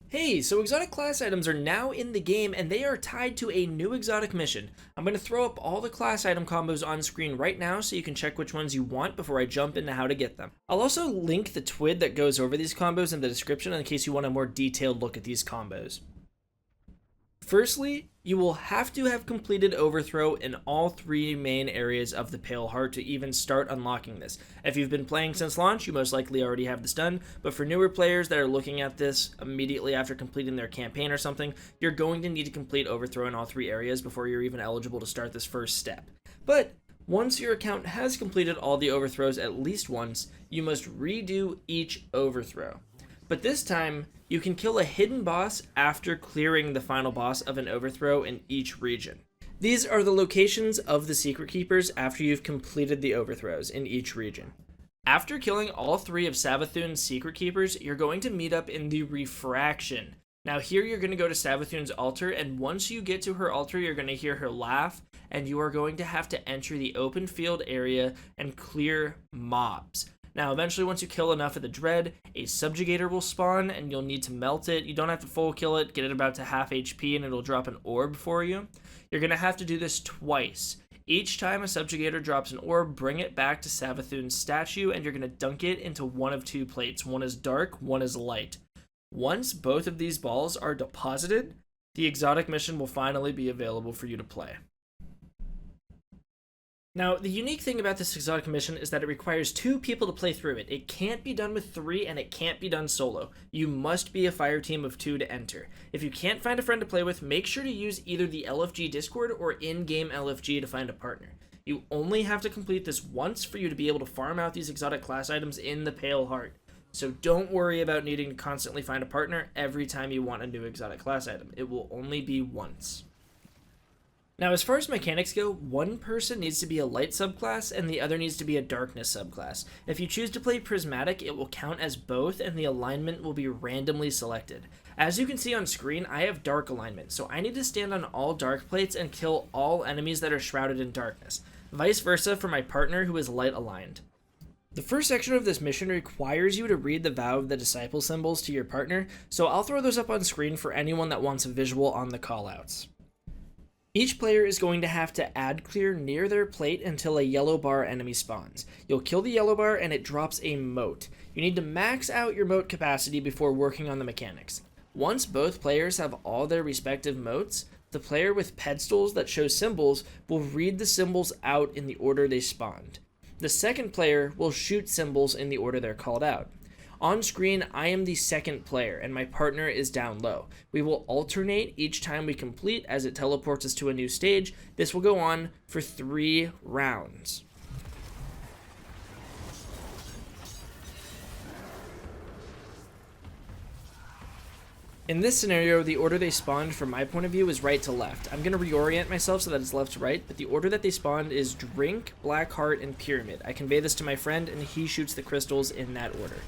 Hey, so exotic class items are now in the game and they are tied to a new exotic mission. I'm going to throw up all the class item combos on screen right now so you can check which ones you want before I jump into how to get them. I'll also link the TWID that goes over these combos in the description in case you want a more detailed look at these combos. Firstly, you will have to have completed Overthrow in all three main areas of the Pale Heart to even start unlocking this. If you've been playing since launch, you most likely already have this done, but for newer players that are looking at this immediately after completing their campaign or something, you're going to need to complete Overthrow in all three areas before you're even eligible to start this first step. But once your account has completed all the overthrows at least once, you must redo each overthrow. But this time, you can kill a hidden boss after clearing the final boss of an overthrow in each region. These are the locations of the Secret Keepers after you've completed the overthrows in each region. After killing all three of Savathun's Secret Keepers, you're going to meet up in the Refraction. Now here you're going to go to Savathun's altar, and once you get to her altar, you're going to hear her laugh, and you are going to have to enter the open field area and clear mobs. Now, eventually, once you kill enough of the Dread, a Subjugator will spawn, and you'll need to melt it. You don't have to full kill it, get it about to half HP, and it'll drop an orb for you. You're going to have to do this twice. Each time a Subjugator drops an orb, bring it back to Savathun's statue, and you're going to dunk it into one of two plates. One is dark, one is light. Once both of these balls are deposited, the exotic mission will finally be available for you to play. Now, the unique thing about this exotic mission is that it requires 2 people to play through it. It can't be done with 3, and it can't be done solo. You must be a fire team of 2 to enter. If you can't find a friend to play with, make sure to use either the LFG Discord or in-game LFG to find a partner. You only have to complete this once for you to be able to farm out these exotic class items in the Pale Heart. So don't worry about needing to constantly find a partner every time you want a new exotic class item. It will only be once. Now, as far as mechanics go, one person needs to be a light subclass and the other needs to be a darkness subclass. If you choose to play prismatic, it will count as both and the alignment will be randomly selected. As you can see on screen, I have dark alignment, so I need to stand on all dark plates and kill all enemies that are shrouded in darkness. Vice versa for my partner who is light aligned. The first section of this mission requires you to read the Vow of the Disciple symbols to your partner, so I'll throw those up on screen for anyone that wants a visual on the callouts. Each player is going to have to add clear near their plate until a yellow bar enemy spawns. You'll kill the yellow bar and it drops a moat. You need to max out your moat capacity before working on the mechanics. Once both players have all their respective moats, the player with pedestals that show symbols will read the symbols out in the order they spawned. The second player will shoot symbols in the order they're called out. On screen, I am the second player, and my partner is down low. We will alternate each time we complete as it teleports us to a new stage. This will go on for 3 rounds. In this scenario, the order they spawned from my point of view is right to left. I'm going to reorient myself so that it's left to right, but the order that they spawned is Drink, Black Heart, and Pyramid. I convey this to my friend, and he shoots the crystals in that order.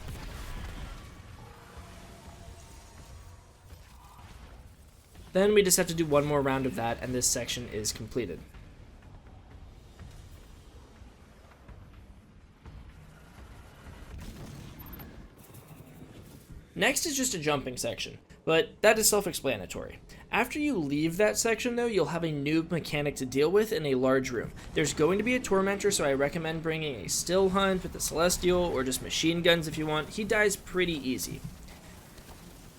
Then we just have to do one more round of that, and this section is completed. Next is just a jumping section, but that is self-explanatory. After you leave that section though, you'll have a new mechanic to deal with in a large room. There's going to be a Tormentor, so I recommend bringing a Still Hunt with the Celestial, or just machine guns if you want. He dies pretty easy.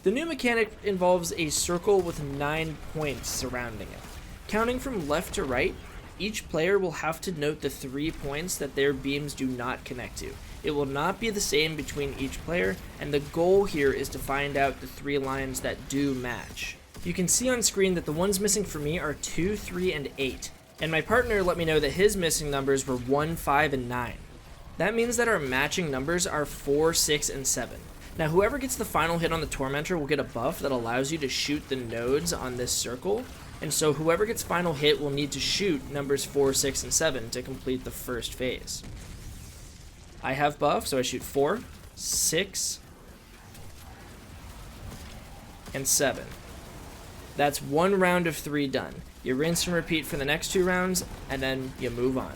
The new mechanic involves a circle with 9 points surrounding it. Counting from left to right, each player will have to note the 3 points that their beams do not connect to. It will not be the same between each player, and the goal here is to find out the 3 lines that do match. You can see on screen that the ones missing for me are 2, 3, and 8, and my partner let me know that his missing numbers were 1, 5, and 9. That means that our matching numbers are 4, 6, and 7. Now, whoever gets the final hit on the Tormentor will get a buff that allows you to shoot the nodes on this circle, and so whoever gets final hit will need to shoot numbers 4, 6, and 7 to complete the first phase. I have buff, so I shoot 4, 6, and 7. That's 1 round of 3 done. You rinse and repeat for the next 2 rounds, and then you move on.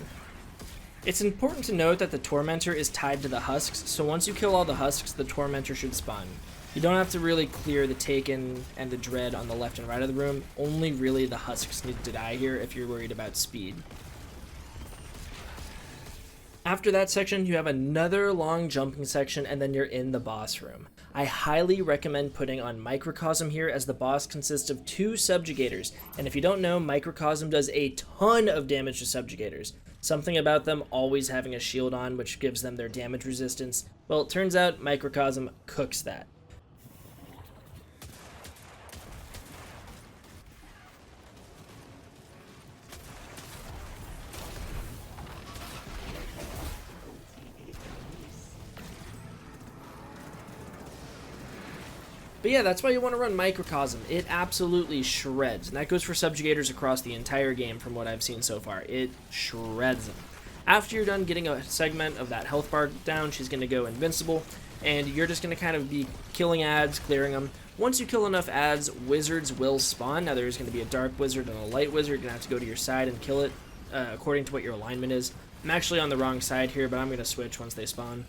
It's important to note that the Tormentor is tied to the husks, so once you kill all the husks, the Tormentor should spawn. You don't have to really clear the Taken and the Dread on the left and right of the room. Only really the Husks need to die here if you're worried about speed. After that section, you have another long jumping section, and then you're in the boss room. I highly recommend putting on Microcosm here, as the boss consists of 2 subjugators, and if you don't know, Microcosm does a ton of damage to subjugators. Something about them always having a shield on, which gives them their damage resistance. Well, it turns out Microcosm cooks that. But yeah, that's why you want to run Microcosm. It absolutely shreds, and that goes for subjugators across the entire game from what I've seen so far. It shreds them. After you're done getting a segment of that health bar down, she's going to go invincible, and you're just going to kind of be killing ads, clearing them. Once you kill enough ads, wizards will spawn. Now there's going to be a dark wizard and a light wizard. You're going to have to go to your side and kill it according to what your alignment is. I'm actually on the wrong side here, but I'm going to switch once they spawn.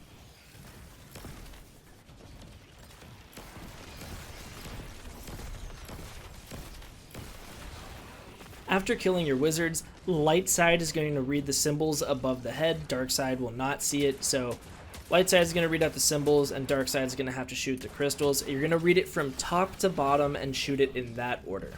After killing your wizards, light side is going to read the symbols above the head, dark side will not see it, so light side is going to read out the symbols, and dark side is going to have to shoot the crystals. You're going to read it from top to bottom and shoot it in that order.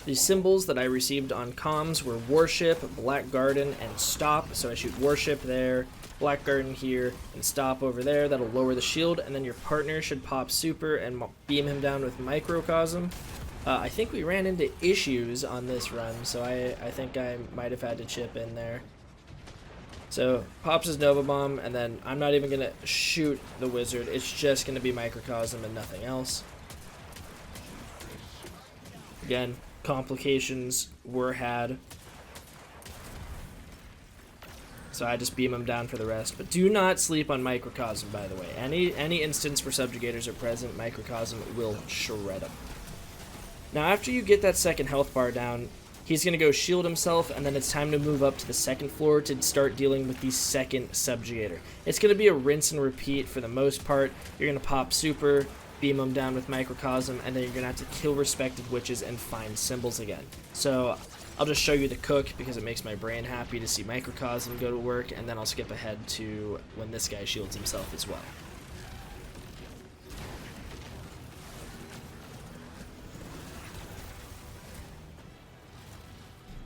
The symbols that I received on comms were Worship, Black Garden, and Stop, so I shoot Worship there, Black Garden here, and Stop over there. That'll lower the shield, and then your partner should pop Super and beam him down with Microcosm. I think we ran into issues on this run, so I think I might have had to chip in there. So, pops his Nova Bomb, and then I'm not even going to shoot the wizard. It's just going to be Microcosm and nothing else. Again, complications were had. So I just beam them down for the rest. But do not sleep on Microcosm, by the way. Any instance where subjugators are present, Microcosm will shred them. Now after you get that second health bar down, he's going to go shield himself, and then it's time to move up to the second floor to start dealing with the second subjugator. It's going to be a rinse and repeat for the most part. You're going to pop Super, beam them down with Microcosm, and then you're going to have to kill respective witches and find symbols again. So I'll just show you the cook because it makes my brain happy to see Microcosm go to work, and then I'll skip ahead to when this guy shields himself as well.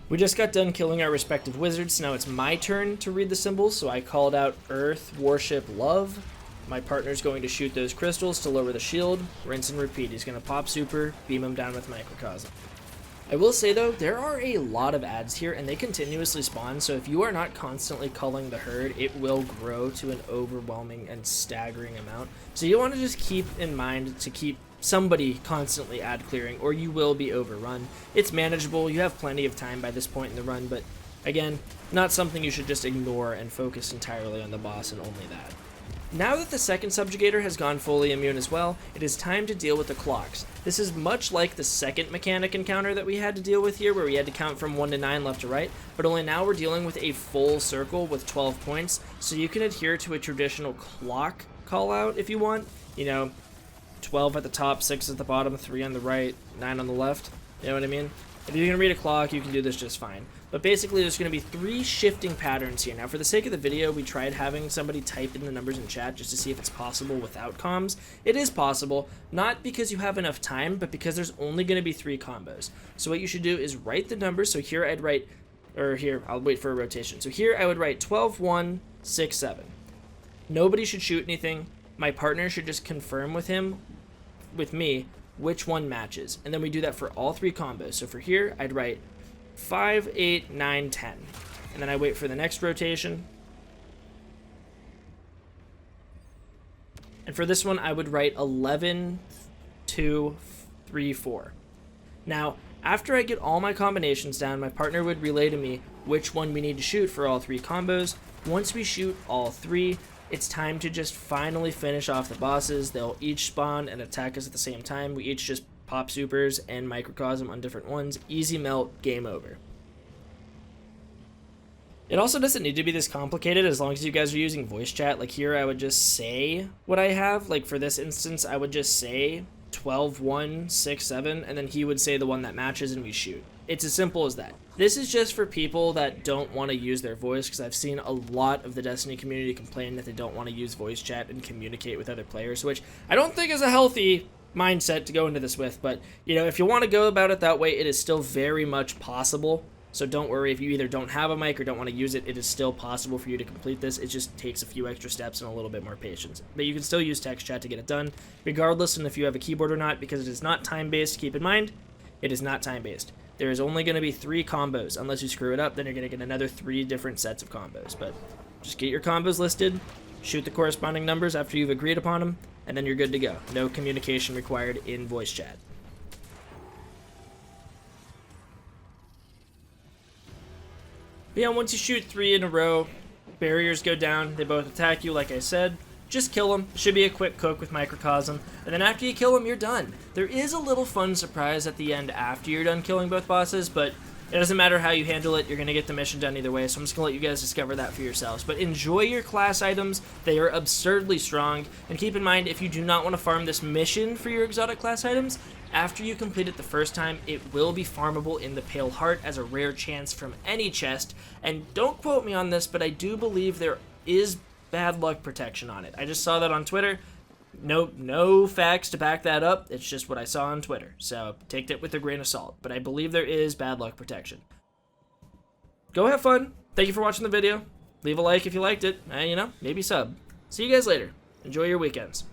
We just got done killing our respective wizards, now it's my turn to read the symbols, so I called out Earth, Worship, Love. My partner's going to shoot those crystals to lower the shield, rinse and repeat. He's going to pop Super, beam him down with Microcosm. I will say though, there are a lot of ads here and they continuously spawn, so if you are not constantly culling the herd, it will grow to an overwhelming and staggering amount. So you want to just keep in mind to keep somebody constantly ad clearing, or you will be overrun. It's manageable, you have plenty of time by this point in the run, but again, not something you should just ignore and focus entirely on the boss and only that. Now that the second subjugator has gone fully immune as well, it is time to deal with the clocks. This is much like the second mechanic encounter that we had to deal with here, where we had to count from 1 to 9 left to right, but only now we're dealing with a full circle with 12 points, so you can adhere to a traditional clock call out if you want. You know, 12 at the top, 6 at the bottom, 3 on the right, 9 on the left. You know what I mean? If you can read a clock, you can do this just fine. But basically, there's going to be 3 shifting patterns here. Now, for the sake of the video, we tried having somebody type in the numbers in chat just to see if it's possible without comms. It is possible, not because you have enough time, but because there's only going to be 3 combos. So what you should do is write the numbers. So here I'd write, or here, I'll wait for a rotation. So here I would write 12, 1, 6, 7. Nobody should shoot anything. My partner should just confirm with me, which one matches. And then we do that for all 3 combos. So for here, I'd write 5, 8, 9, 10. And then I wait for the next rotation. And for this one, I would write 11, 2, 3, 4. Now, after I get all my combinations down, my partner would relay to me which one we need to shoot for all 3 combos. Once we shoot all 3, it's time to just finally finish off the bosses. They'll each spawn and attack us at the same time. We each just pop supers and Microcosm on different ones. Easy melt, game over. It also doesn't need to be this complicated as long as you guys are using voice chat. Like here, I would just say what I have. Like for this instance, I would just say 12, 1, 6, 7, and then he would say the one that matches and we shoot. It's as simple as that. This is just for people that don't want to use their voice, because I've seen a lot of the Destiny community complain that they don't want to use voice chat and communicate with other players, which I don't think is a healthy mindset to go into this with. But, you know, if you want to go about it that way, it is still very much possible. So don't worry if you either don't have a mic or don't want to use it. It is still possible for you to complete this. It just takes a few extra steps and a little bit more patience. But you can still use text chat to get it done, regardless of if you have a keyboard or not, because it is not time-based. Keep in mind, it is not time-based. There is only going to be 3 combos. Unless you screw it up, then you're going to get another 3 different sets of combos. But just get your combos listed, shoot the corresponding numbers after you've agreed upon them, and then you're good to go. No communication required in voice chat. But yeah, once you shoot 3 in a row, barriers go down, they both attack you like I said. Just kill them. Should be a quick cook with Microcosm. And then after you kill them, you're done. There is a little fun surprise at the end after you're done killing both bosses, but it doesn't matter how you handle it, you're going to get the mission done either way, so I'm just going to let you guys discover that for yourselves. But enjoy your class items. They are absurdly strong. And keep in mind, if you do not want to farm this mission for your exotic class items, after you complete it the first time, it will be farmable in the Pale Heart as a rare chance from any chest. And don't quote me on this, but I do believe there is bad luck protection on it. I just saw that on Twitter. No facts to back that up. It's just what I saw on Twitter. So take that with a grain of salt. But I believe there is bad luck protection. Go have fun. Thank you for watching the video. Leave a like if you liked it. And, you know, maybe sub. See you guys later. Enjoy your weekends.